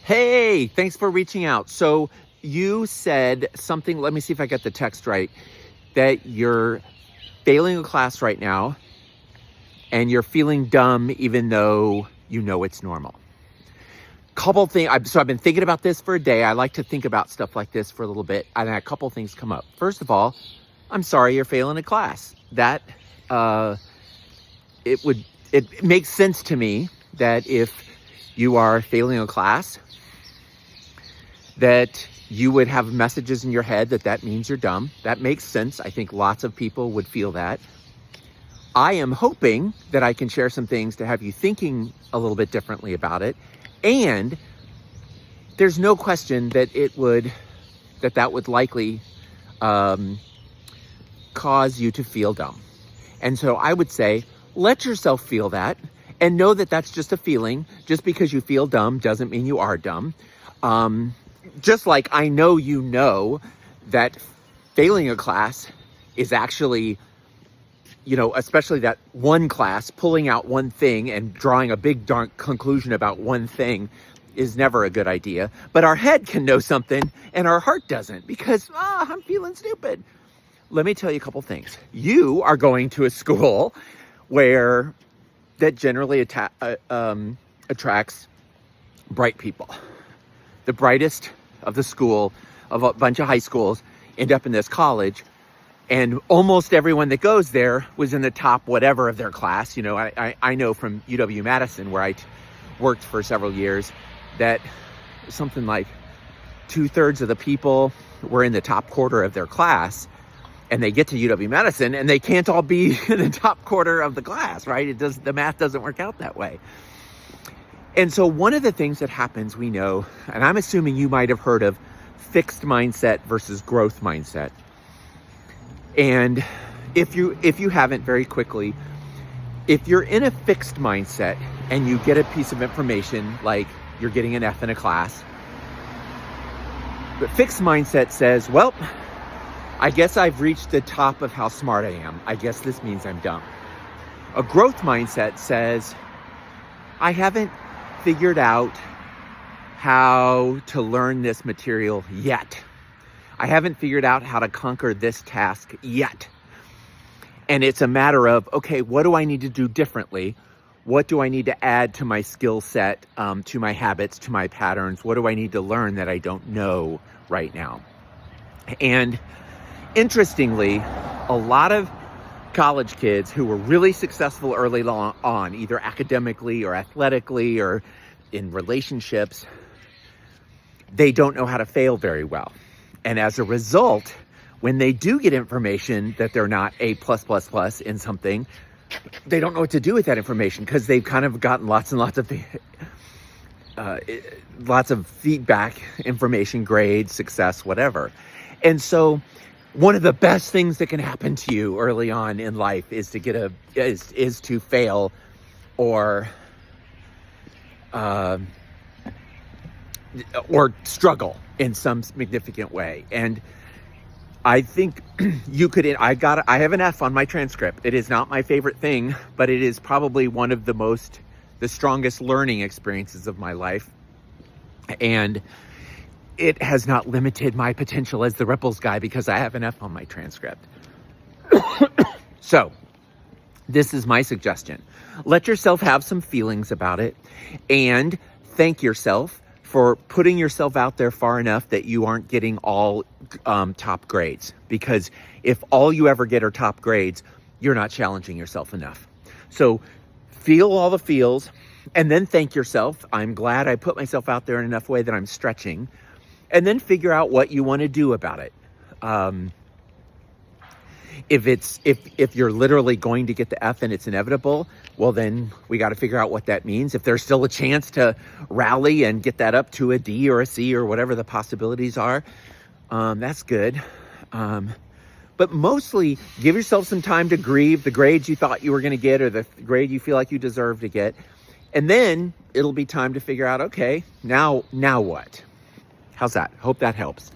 Hey, thanks for reaching out. So you said something, let me see if I get the text right, that you're failing a class right now and you're feeling dumb even though you know it's normal. Couple things, so I've been thinking about this for a day. I like to think about stuff like this for a little bit, and a couple things come up. First of all, I'm sorry you're failing a class. That, it makes sense to me that if you are failing a class, that you would have messages in your head that means you're dumb. That makes sense. I think lots of people would feel that. I am hoping that I can share some things to have you thinking a little bit differently about it. And there's no question that that would likely cause you to feel dumb. And so I would say, let yourself feel that and know that that's just a feeling. Just because you feel dumb doesn't mean you are dumb. Just like I know you know that failing a class is actually, especially that one class, pulling out one thing and drawing a big dark conclusion about one thing is never a good idea. But our head can know something and our heart doesn't because, I'm feeling stupid. Let me tell you a couple things. You are going to a school where that generally attracts bright people. The brightest of the school, of a bunch of high schools, end up in this college. And almost everyone that goes there was in the top whatever of their class. I know from UW-Madison, where I worked for several years, that something like 2/3 of the people were in the top quarter of their class. And they get to UW-Madison and they can't all be in the top quarter of the class, right? The math doesn't work out that way. And so one of the things that happens, we know, and I'm assuming you might have heard of fixed mindset versus growth mindset. And if you haven't, very quickly, if you're in a fixed mindset and you get a piece of information, like you're getting an F in a class, the fixed mindset says, well, I guess I've reached the top of how smart I am. I guess this means I'm dumb. A growth mindset says, I haven't figured out how to learn this material yet. I haven't figured out how to conquer this task yet. And it's a matter of, okay, what do I need to do differently? What do I need to add to my skill set, to my habits, to my patterns? What do I need to learn that I don't know right now? And interestingly, a lot of college kids who were really successful early on, either academically or athletically or in relationships, they don't know how to fail very well. And as a result, when they do get information that they're not A+++ in something, they don't know what to do with that information because they've kind of gotten lots and lots of feedback, information, grades, success, whatever. And so one of the best things that can happen to you early on in life is to fail or struggle in some significant way. And I think I have an F on my transcript. It is not my favorite thing, but it is probably one of the strongest learning experiences of my life. And it has not limited my potential as the Ripples guy because I have an F on my transcript. So this is my suggestion. Let yourself have some feelings about it and thank yourself for putting yourself out there far enough that you aren't getting all top grades. Because if all you ever get are top grades, you're not challenging yourself enough. So feel all the feels and then thank yourself. I'm glad I put myself out there in enough way that I'm stretching. And then figure out what you want to do about it. If you're literally going to get the F and it's inevitable, well, then we got to figure out what that means. If there's still a chance to rally and get that up to a D or a C or whatever the possibilities are, that's good. But mostly give yourself some time to grieve the grades you thought you were going to get or the grade you feel like you deserve to get. And then it'll be time to figure out, okay, now what? How's that? Hope that helps.